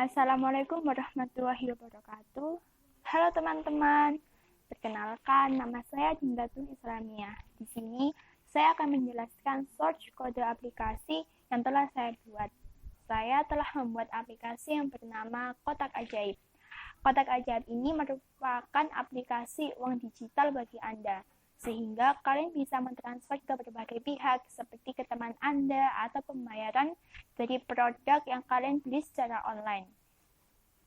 Assalamualaikum warahmatullahi wabarakatuh. Halo teman-teman, perkenalkan nama saya Dindatun Islamiyah. Di sini saya akan menjelaskan source kode aplikasi yang telah saya buat. Saya telah membuat aplikasi yang bernama Kotak Ajaib. Kotak Ajaib ini merupakan aplikasi uang digital bagi Anda, sehingga kalian bisa mentransfer ke berbagai pihak seperti ke teman Anda atau pembayaran dari produk yang kalian beli secara online.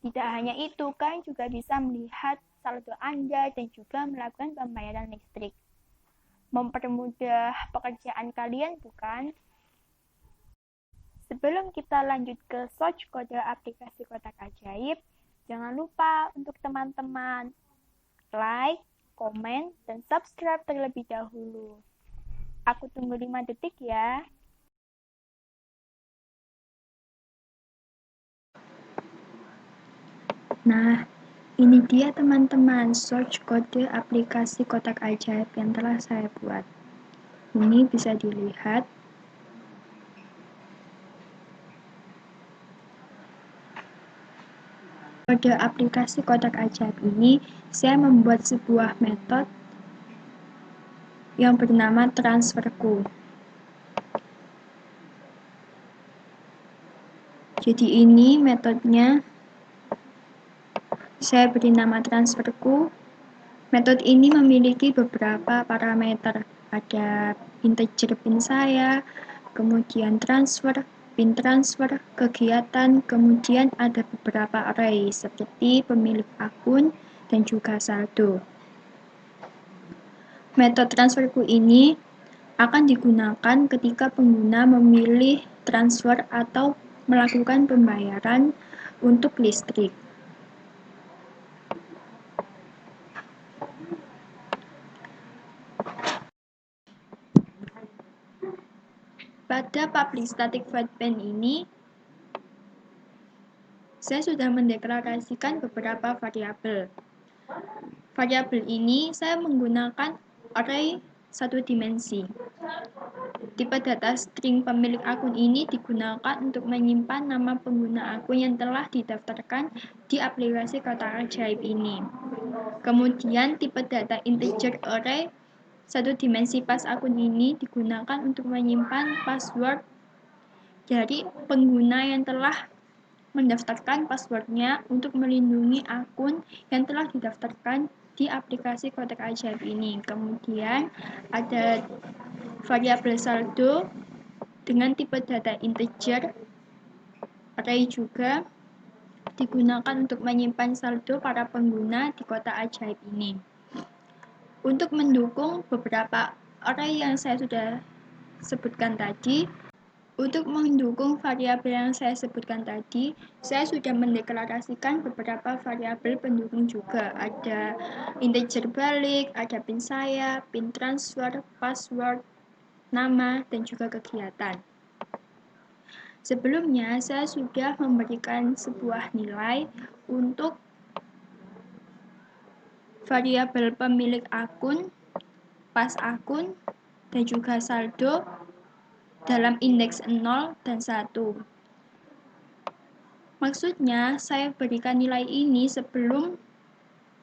Tidak hanya itu, kalian juga bisa melihat saldo Anda dan juga melakukan pembayaran listrik. Mempermudah pekerjaan kalian, bukan? Sebelum kita lanjut ke search kode aplikasi Kotak Ajaib, jangan lupa untuk teman-teman like, komen, dan subscribe terlebih dahulu. Aku tunggu 5 detik ya. Nah, ini dia teman-teman search kode aplikasi Kotak Ajaib yang telah saya buat. Ini bisa dilihat. Kode aplikasi Kotak Ajaib ini saya membuat sebuah metode yang bernama transferku. Jadi ini metodenya. Saya beri nama transferku. Metode ini memiliki beberapa parameter. Ada integer PIN saya, kemudian transfer, PIN transfer, kegiatan, kemudian ada beberapa array seperti pemilik akun dan juga saldo. Metode transferku ini akan digunakan ketika pengguna memilih transfer atau melakukan pembayaran untuk listrik. Pada public static void main ini, saya sudah mendeklarasikan beberapa variabel. Variabel ini saya menggunakan array satu dimensi. Tipe data string pemilik akun ini digunakan untuk menyimpan nama pengguna akun yang telah didaftarkan di aplikasi Kotak Ajaib ini. Kemudian tipe data integer array satu dimensi pas akun ini digunakan untuk menyimpan password dari pengguna yang telah mendaftarkan passwordnya untuk melindungi akun yang telah didaftarkan di aplikasi Kotak Ajaib ini. Kemudian ada variabel saldo dengan tipe data integer array juga digunakan untuk menyimpan saldo para pengguna di Kotak Ajaib ini. Untuk mendukung beberapa array yang saya sudah sebutkan tadi, untuk mendukung variabel yang saya sebutkan tadi, saya sudah mendeklarasikan beberapa variabel pendukung juga. Ada integer balik, ada PIN saya, PIN transfer, password, nama, dan juga kegiatan. Sebelumnya, saya sudah memberikan sebuah nilai untuk variabel pemilik akun, pas akun, dan juga saldo dalam indeks 0 dan 1. Maksudnya, saya berikan nilai ini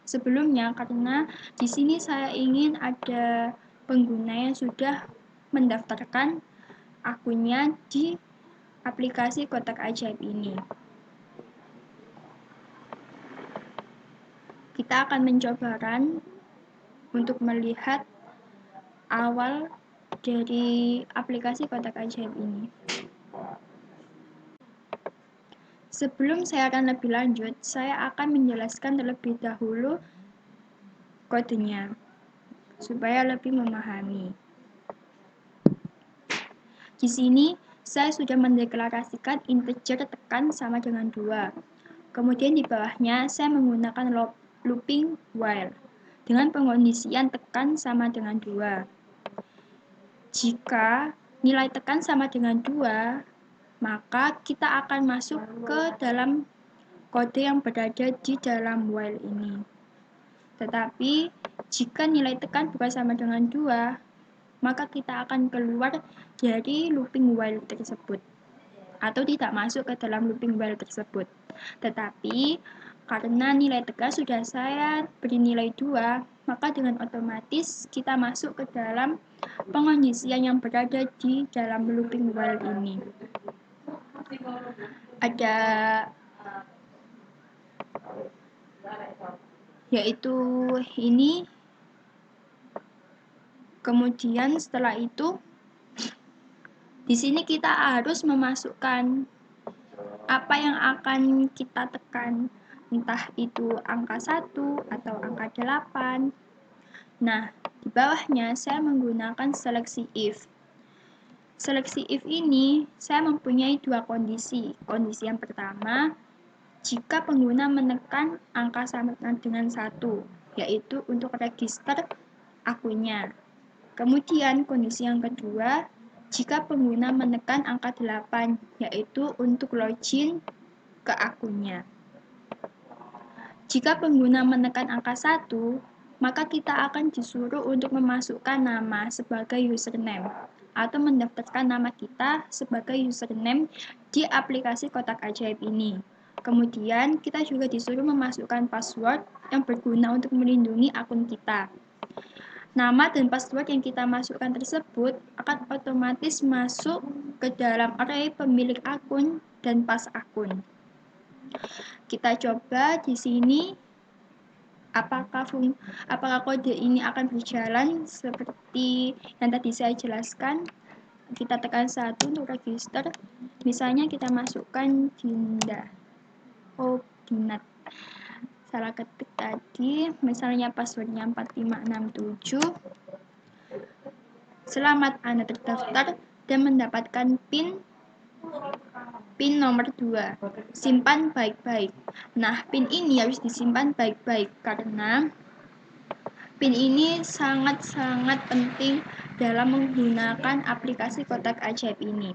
sebelumnya karena di sini saya ingin ada pengguna yang sudah mendaftarkan akunnya di aplikasi Kotak Ajaib ini. Kita akan mencoba run untuk melihat awal dari aplikasi Kotak Ajaib ini. Sebelum saya akan lebih lanjut, saya akan menjelaskan terlebih dahulu kodenya supaya lebih memahami. Di sini saya sudah mendeklarasikan integer tekan sama dengan 2. Kemudian di bawahnya saya menggunakan looping while dengan pengkondisian tekan sama dengan 2. Jika nilai tekan sama dengan 2, maka kita akan masuk ke dalam kode yang berada di dalam while ini. Tetapi jika nilai tekan bukan sama dengan 2, maka kita akan keluar dari looping while tersebut. atau tidak masuk ke dalam looping while tersebut. Tetapi karena nilai tegas sudah saya beri nilai 2, maka dengan otomatis kita masuk ke dalam pengondisian yang berada di dalam looping while ini. Ada yaitu ini. Kemudian setelah itu di sini kita harus memasukkan apa yang akan kita tekan, entah itu angka 1 atau angka 8. Nah, di bawahnya saya menggunakan seleksi if. Seleksi if ini saya mempunyai dua kondisi. Kondisi yang pertama, jika pengguna menekan angka sama dengan 1, yaitu untuk register akunnya. Kemudian kondisi yang kedua, jika pengguna menekan angka 8, yaitu untuk login ke akunnya. Jika pengguna menekan angka 1, maka kita akan disuruh untuk memasukkan nama sebagai username atau mendaftarkan nama kita sebagai username di aplikasi kotak ajaib ini. Kemudian kita juga disuruh memasukkan password yang berguna untuk melindungi akun kita. Nama dan password yang kita masukkan tersebut akan otomatis masuk ke dalam array pemilik akun dan pas akun. Kita coba di sini apakah kode ini akan berjalan seperti yang tadi saya jelaskan. Kita tekan 1 untuk register. Misalnya kita masukkan Dinda. Dinat. Salah ketik tadi, misalnya passwordnya 4567. Selamat, Anda terdaftar dan mendapatkan PIN nomor 2. Simpan baik-baik. Nah, PIN ini harus disimpan baik-baik karena PIN ini sangat-sangat penting dalam menggunakan aplikasi kotak ajaib ini.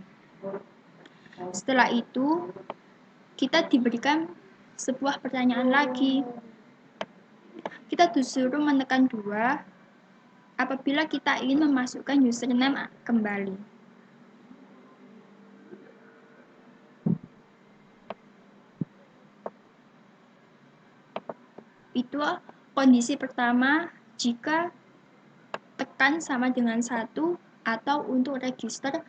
Setelah itu, kita diberikan sebuah pertanyaan lagi. Kita disuruh menekan 2 apabila kita ingin memasukkan username kembali. Itu kondisi pertama jika tekan sama dengan 1 atau untuk register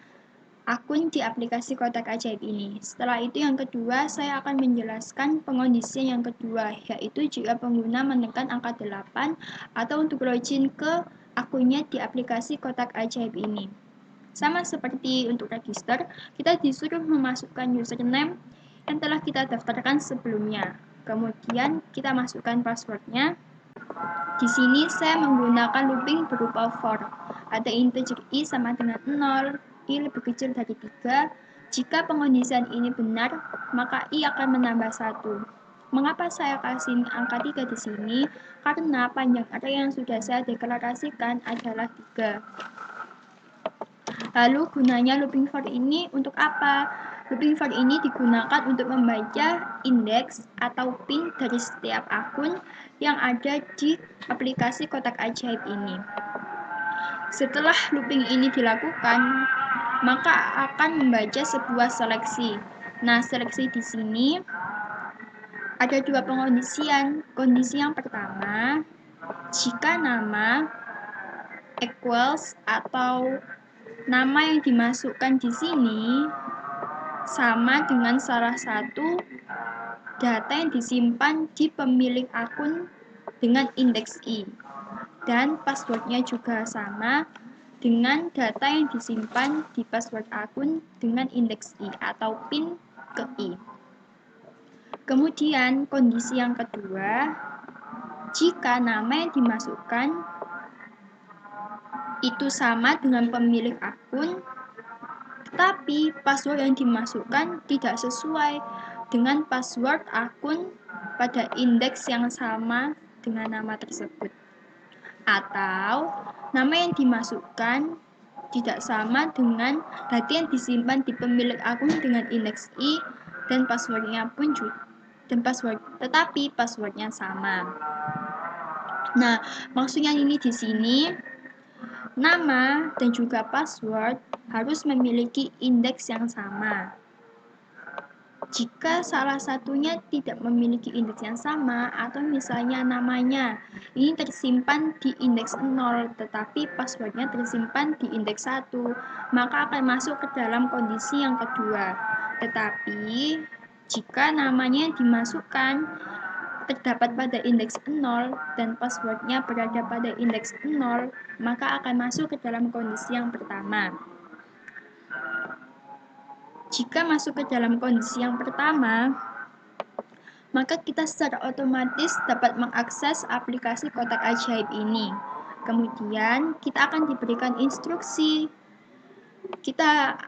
akun di aplikasi kotak ajaib ini. Setelah itu yang kedua, saya akan menjelaskan pengondisian yang kedua, yaitu jika pengguna menekan angka 8 atau untuk login ke akunnya di aplikasi kotak ajaib ini. Sama seperti untuk register, kita disuruh memasukkan username yang telah kita daftarkan sebelumnya. Kemudian kita masukkan passwordnya. Di sini saya menggunakan looping berupa for. Ada integer i sama dengan 0, i lebih kecil dari 3. Jika pengondisian ini benar, maka i akan menambah 1. Mengapa saya kasih angka 3 di sini? Karena panjang array yang sudah saya deklarasikan adalah 3. Lalu gunanya looping for ini untuk apa? Looping for ini digunakan untuk membaca indeks atau PIN dari setiap akun yang ada di aplikasi kotak ajaib ini. Setelah looping ini dilakukan, maka akan membaca sebuah seleksi. Nah, seleksi di sini ada dua pengondisian. Kondisi yang pertama, jika nama equals atau nama yang dimasukkan di sini sama dengan salah satu data yang disimpan di pemilik akun dengan indeks i, dan passwordnya juga sama dengan data yang disimpan di password akun dengan indeks i atau PIN ke i. Kemudian kondisi yang kedua, jika nama yang dimasukkan itu sama dengan pemilik akun, tetapi password yang dimasukkan tidak sesuai dengan password akun pada indeks yang sama dengan nama tersebut. Atau nama yang dimasukkan tidak sama dengan data yang disimpan di pemilik akun dengan indeks i dan passwordnya pun tetapi passwordnya sama. Nah, maksudnya ini di sini nama dan juga password harus memiliki indeks yang sama. Jika salah satunya tidak memiliki indeks yang sama, atau misalnya namanya ini tersimpan di indeks 0, tetapi passwordnya tersimpan di indeks 1, maka akan masuk ke dalam kondisi yang kedua. Tetapi, jika namanya dimasukkan terdapat pada indeks 0 dan passwordnya berada pada indeks 0, maka akan masuk ke dalam kondisi yang pertama. Jika masuk ke dalam kondisi yang pertama, maka kita secara otomatis dapat mengakses aplikasi kotak ajaib ini. Kemudian, kita akan diberikan instruksi. Kita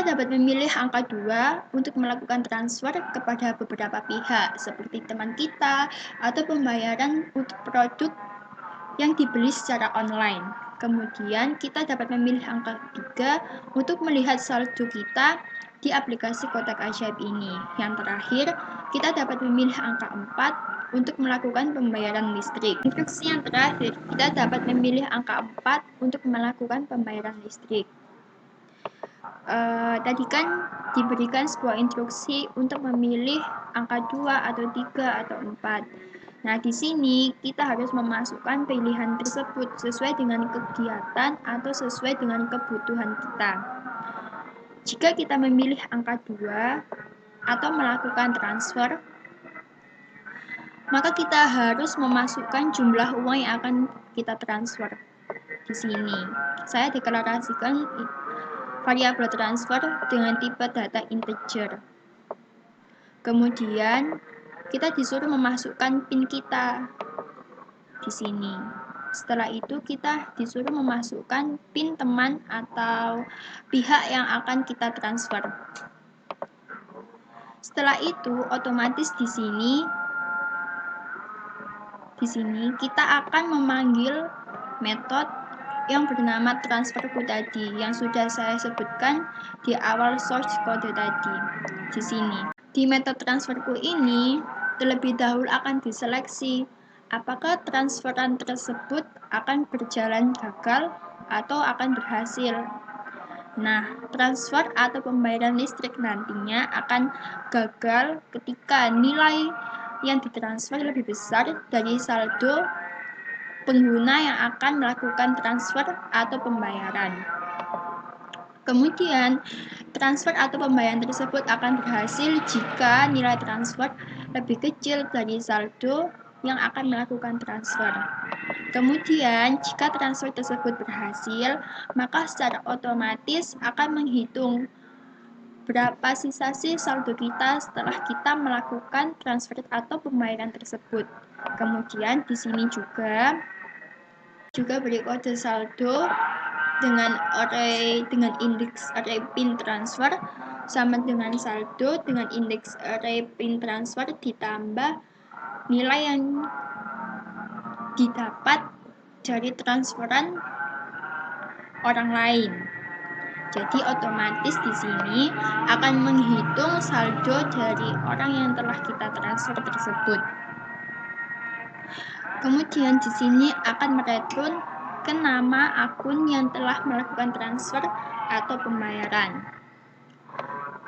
dapat memilih angka 2 untuk melakukan transfer kepada beberapa pihak, seperti teman kita atau pembayaran untuk produk yang dibeli secara online. Kemudian kita dapat memilih angka 3 untuk melihat saldo kita di aplikasi kotak ajaib ini. Yang terakhir, kita dapat memilih angka 4 untuk melakukan pembayaran listrik. Instruksi yang terakhir, kita dapat memilih angka 4 untuk melakukan pembayaran listrik. Tadi kan diberikan sebuah instruksi untuk memilih angka 2 atau 3 atau 4. Nah, di sini kita harus memasukkan pilihan tersebut sesuai dengan kegiatan atau sesuai dengan kebutuhan kita. Jika kita memilih angka 2 atau melakukan transfer, maka kita harus memasukkan jumlah uang yang akan kita transfer. Di sini, saya deklarasikan variabel transfer dengan tipe data integer. Kemudian, kita disuruh memasukkan PIN kita di sini. Setelah itu kita disuruh memasukkan PIN teman atau pihak yang akan kita transfer. Setelah itu, otomatis di sini kita akan memanggil metode yang bernama transferku tadi, yang sudah saya sebutkan di awal source kode tadi. Di sini, di metode transferku ini terlebih dahulu akan diseleksi apakah transferan tersebut akan berjalan gagal atau akan berhasil. Nah, transfer atau pembayaran listrik nantinya akan gagal ketika nilai yang ditransfer lebih besar dari saldo pengguna yang akan melakukan transfer atau pembayaran. Kemudian, transfer atau pembayaran tersebut akan berhasil jika nilai transfer lebih kecil dari saldo yang akan melakukan transfer. Kemudian, jika transfer tersebut berhasil, maka secara otomatis akan menghitung berapa sisa saldo kita setelah kita melakukan transfer atau pembayaran tersebut. Kemudian, di sini juga beri kode saldo dengan indeks array PIN transfer sama dengan saldo dengan indeks array PIN transfer ditambah nilai yang didapat dari transferan orang lain. Jadi otomatis di sini akan menghitung saldo dari orang yang telah kita transfer tersebut. Kemudian di sini akan mereturn ke nama akun yang telah melakukan transfer atau pembayaran.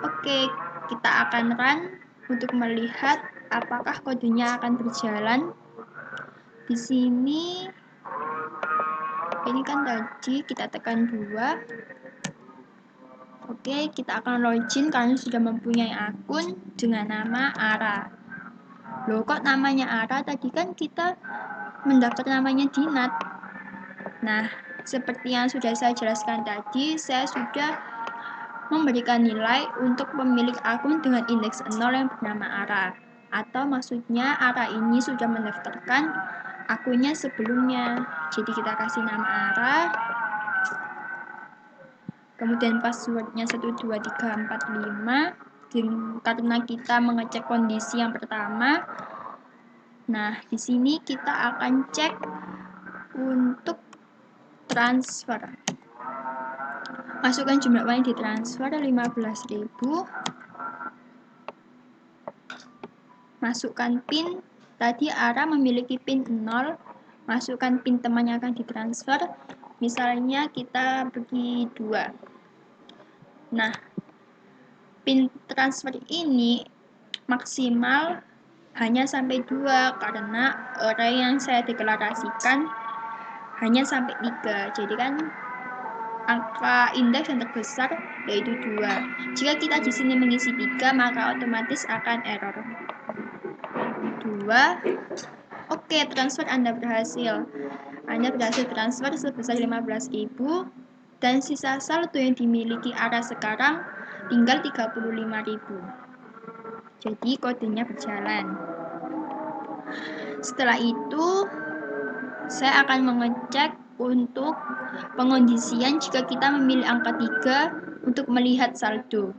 Oke, kita akan run untuk melihat apakah kodenya akan berjalan. Di sini, ini kan tadi kita tekan 2. Oke, kita akan login karena sudah mempunyai akun dengan nama Ara. Loh, kok namanya Ara? Tadi kan kita mendaftar namanya Dinat. Nah, seperti yang sudah saya jelaskan tadi, saya sudah memberikan nilai untuk pemilik akun dengan indeks 0 yang bernama Ara. Atau maksudnya Ara ini sudah mendaftarkan akunnya sebelumnya. Jadi kita kasih nama Ara. Kemudian passwordnya 12345. Karena kita mengecek kondisi yang pertama. Nah, di sini kita akan cek untuk transfer. Masukkan jumlah uang yang ditransfer 15.000. Masukkan PIN. Tadi Ara memiliki PIN 0. Masukkan PIN teman yang akan ditransfer. Misalnya kita bagi 2. Nah, PIN transfer ini maksimal hanya sampai 2 karena array yang saya deklarasikan hanya sampai 3. Jadi kan angka indeks yang terbesar yaitu 2. Jika kita di sini mengisi 3, maka otomatis akan error. 2. Oke, transfer Anda berhasil. Anda berhasil transfer sebesar 15.000 dan sisa saldo yang dimiliki ARA sekarang tinggal 35.000. Jadi kodenya berjalan. Setelah itu, saya akan mengecek untuk pengondisian jika kita memilih angka 3 untuk melihat saldo.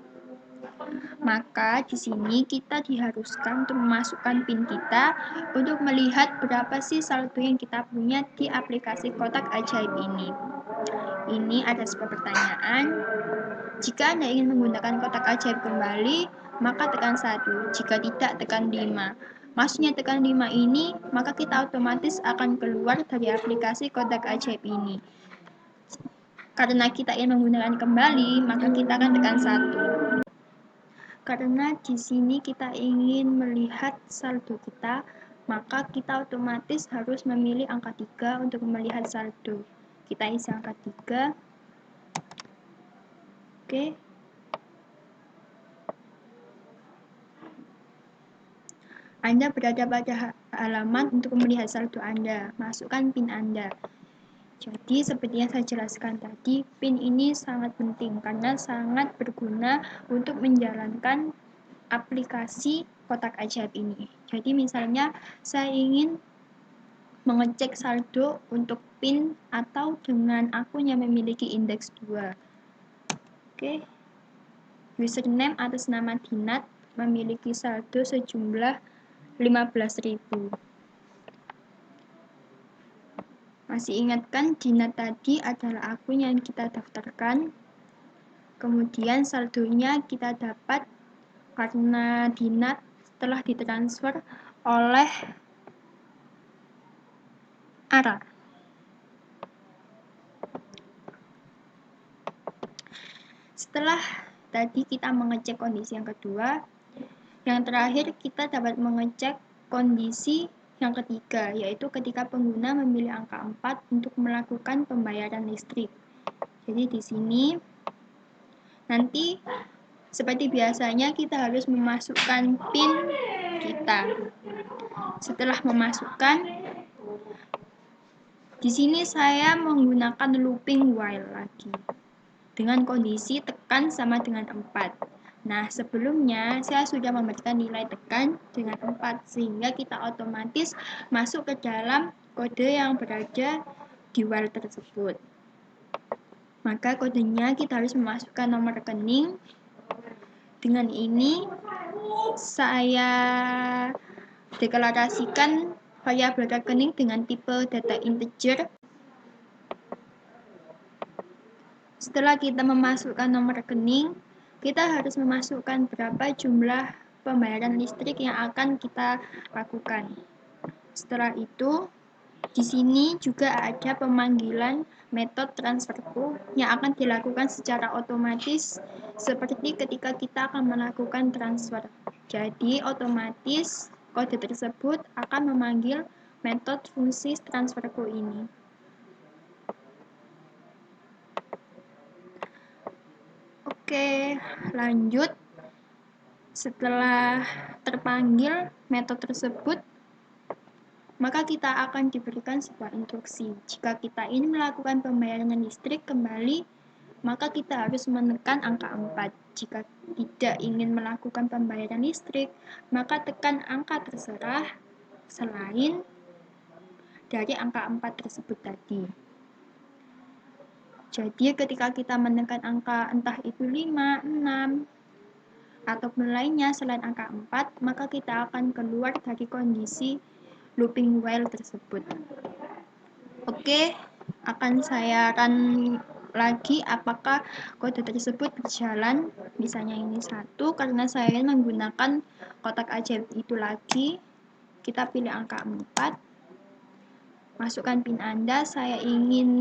Maka di sini kita diharuskan untuk memasukkan PIN kita untuk melihat berapa sih saldo yang kita punya di aplikasi kotak ajaib ini. Ini ada sebuah pertanyaan. Jika Anda ingin menggunakan kotak ajaib kembali, maka tekan 1. Jika tidak, tekan 5. Maksudnya tekan 5 ini, maka kita otomatis akan keluar dari aplikasi kotak ajaib ini. Karena kita ingin menggunakan kembali, maka kita akan tekan 1. Karena di sini kita ingin melihat saldo kita, maka kita otomatis harus memilih angka 3 untuk melihat saldo. Kita isi angka 3. Oke. Anda berada pada halaman untuk melihat saldo Anda. Masukkan PIN Anda. Jadi seperti yang saya jelaskan tadi, PIN ini sangat penting karena sangat berguna untuk menjalankan aplikasi kotak ajaib ini. Jadi misalnya saya ingin mengecek saldo untuk PIN atau dengan akun yang memiliki indeks 2. Oke. Username atas nama Dinat memiliki saldo sejumlah 15.000. Masih ingatkan Dinat tadi adalah akun yang kita daftarkan. Kemudian saldonya kita dapat karena Dinat telah ditransfer oleh ARA. Setelah tadi kita mengecek kondisi yang kedua, yang terakhir kita dapat mengecek kondisi yang ketiga, yaitu ketika pengguna memilih angka 4 untuk melakukan pembayaran listrik. Jadi di sini nanti seperti biasanya kita harus memasukkan PIN kita. Setelah memasukkan, di sini saya menggunakan looping while lagi dengan kondisi tekan sama dengan 4. Nah, sebelumnya saya sudah memberikan nilai tekan dengan 4 sehingga kita otomatis masuk ke dalam kode yang berada di while tersebut. Maka kodenya kita harus memasukkan nomor rekening. Dengan ini saya deklarasikan variabel rekening dengan tipe data integer. Setelah kita memasukkan nomor rekening, kita harus memasukkan berapa jumlah pembayaran listrik yang akan kita lakukan. Setelah itu, di sini juga ada pemanggilan metode transferku yang akan dilakukan secara otomatis seperti ketika kita akan melakukan transfer. Jadi, otomatis kode tersebut akan memanggil metode fungsi transferku ini. Oke, lanjut. Setelah terpanggil metode tersebut, maka kita akan diberikan sebuah instruksi. Jika kita ingin melakukan pembayaran listrik kembali, maka kita harus menekan angka 4. Jika tidak ingin melakukan pembayaran listrik, maka tekan angka terserah selain dari angka 4 tersebut tadi. Jadi ketika kita menekan angka entah itu 5, 6, ataupun lainnya selain angka 4, maka kita akan keluar dari kondisi looping while tersebut. Oke, akan saya run lagi apakah kode tersebut berjalan. Misalnya ini 1, karena saya ingin menggunakan kotak ajaib itu lagi. Kita pilih angka 4. Masukkan PIN Anda, saya ingin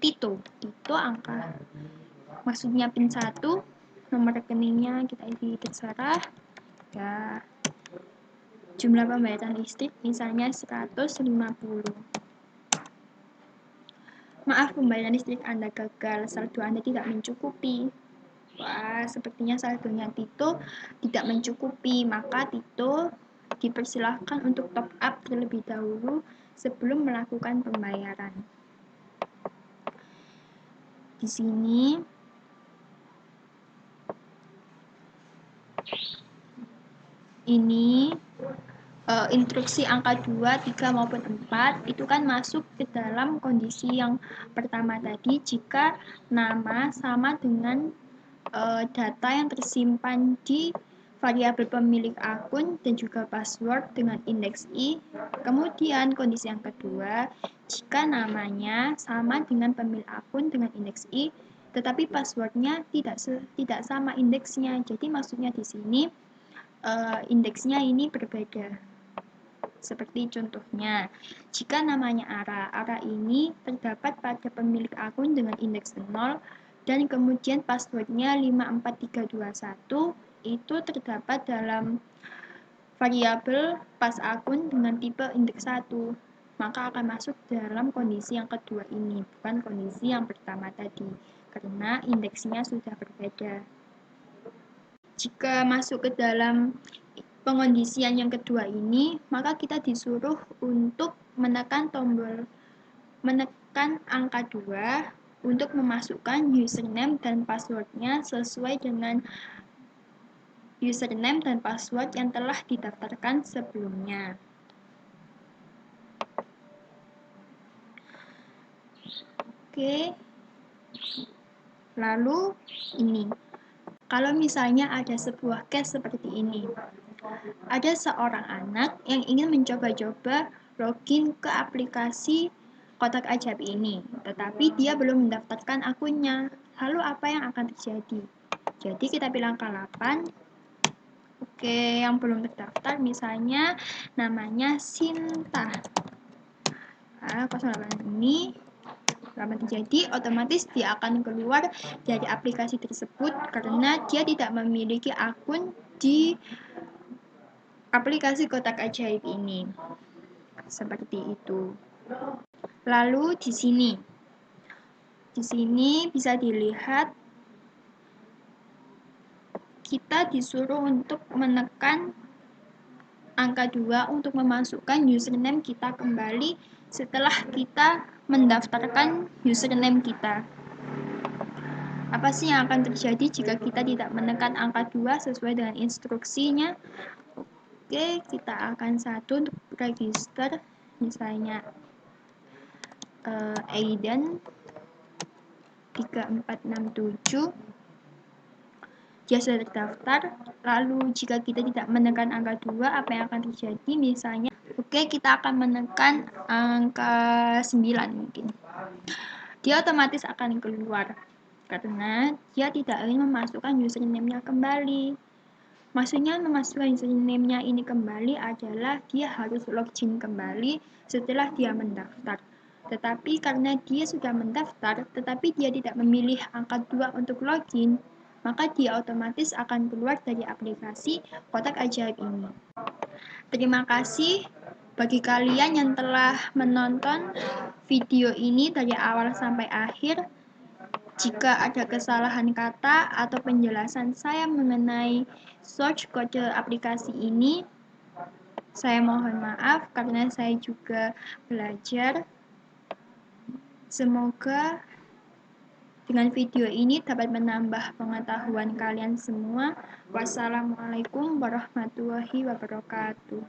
Tito angka, maksudnya PIN 1. nomor rekeningnya kita isi terserah ya. Jumlah pembayaran listrik misalnya 150. Maaf, pembayaran listrik Anda gagal, saldo Anda tidak mencukupi. Wah, sepertinya saldonya Tito tidak mencukupi, maka Tito dipersilahkan untuk top up terlebih dahulu sebelum melakukan pembayaran. Di sini ini instruksi angka 2, 3 maupun 4 itu kan masuk ke dalam kondisi yang pertama tadi jika nama sama dengan data yang tersimpan di variabel pemilik akun dan juga password dengan indeks I. Kemudian kondisi yang kedua, jika namanya sama dengan pemilik akun dengan indeks I, tetapi passwordnya tidak sama indeksnya. Jadi maksudnya di sini indeksnya ini berbeda. Seperti contohnya, jika namanya Ara ini terdapat pada pemilik akun dengan indeks 0 dan kemudian passwordnya 54321 itu terdapat dalam variabel pas akun dengan tipe indeks 1, maka akan masuk dalam kondisi yang kedua ini, bukan kondisi yang pertama tadi, karena indeksnya sudah berbeda. Jika masuk ke dalam pengondisian yang kedua ini, maka kita disuruh untuk menekan angka 2 untuk memasukkan username dan passwordnya sesuai dengan username dan password yang telah didaftarkan sebelumnya. Oke. Lalu ini. Kalau misalnya ada sebuah case seperti ini. Ada seorang anak yang ingin mencoba-coba login ke aplikasi kotak ajaib ini, tetapi dia belum mendaftarkan akunnya. Lalu apa yang akan terjadi? Jadi kita pilih angka 8. Oke, yang belum terdaftar misalnya namanya Sinta. 08 ini terjadi, otomatis dia akan keluar dari aplikasi tersebut karena dia tidak memiliki akun di aplikasi kotak ajaib ini. Seperti itu. Lalu di sini bisa dilihat kita disuruh untuk menekan angka 2 untuk memasukkan username kita kembali setelah kita mendaftarkan username kita. Apa sih yang akan terjadi jika kita tidak menekan angka 2 sesuai dengan instruksinya? Oke, kita akan untuk register, misalnya Aiden 3467. Dia sudah terdaftar. Lalu jika kita tidak menekan angka 2, apa yang akan terjadi? Misalnya, kita akan menekan angka 9 mungkin. Dia otomatis akan keluar karena dia tidak ingin memasukkan username-nya kembali. Maksudnya memasukkan username-nya ini kembali adalah dia harus login kembali setelah dia mendaftar. Tetapi karena dia sudah mendaftar, tetapi dia tidak memilih angka 2 untuk login, maka dia otomatis akan keluar dari aplikasi kotak ajaib ini. Terima kasih bagi kalian yang telah menonton video ini dari awal sampai akhir. Jika ada kesalahan kata atau penjelasan saya mengenai source kode aplikasi ini, saya mohon maaf karena saya juga belajar. Semoga dengan video ini dapat menambah pengetahuan kalian semua. Wassalamualaikum warahmatullahi wabarakatuh.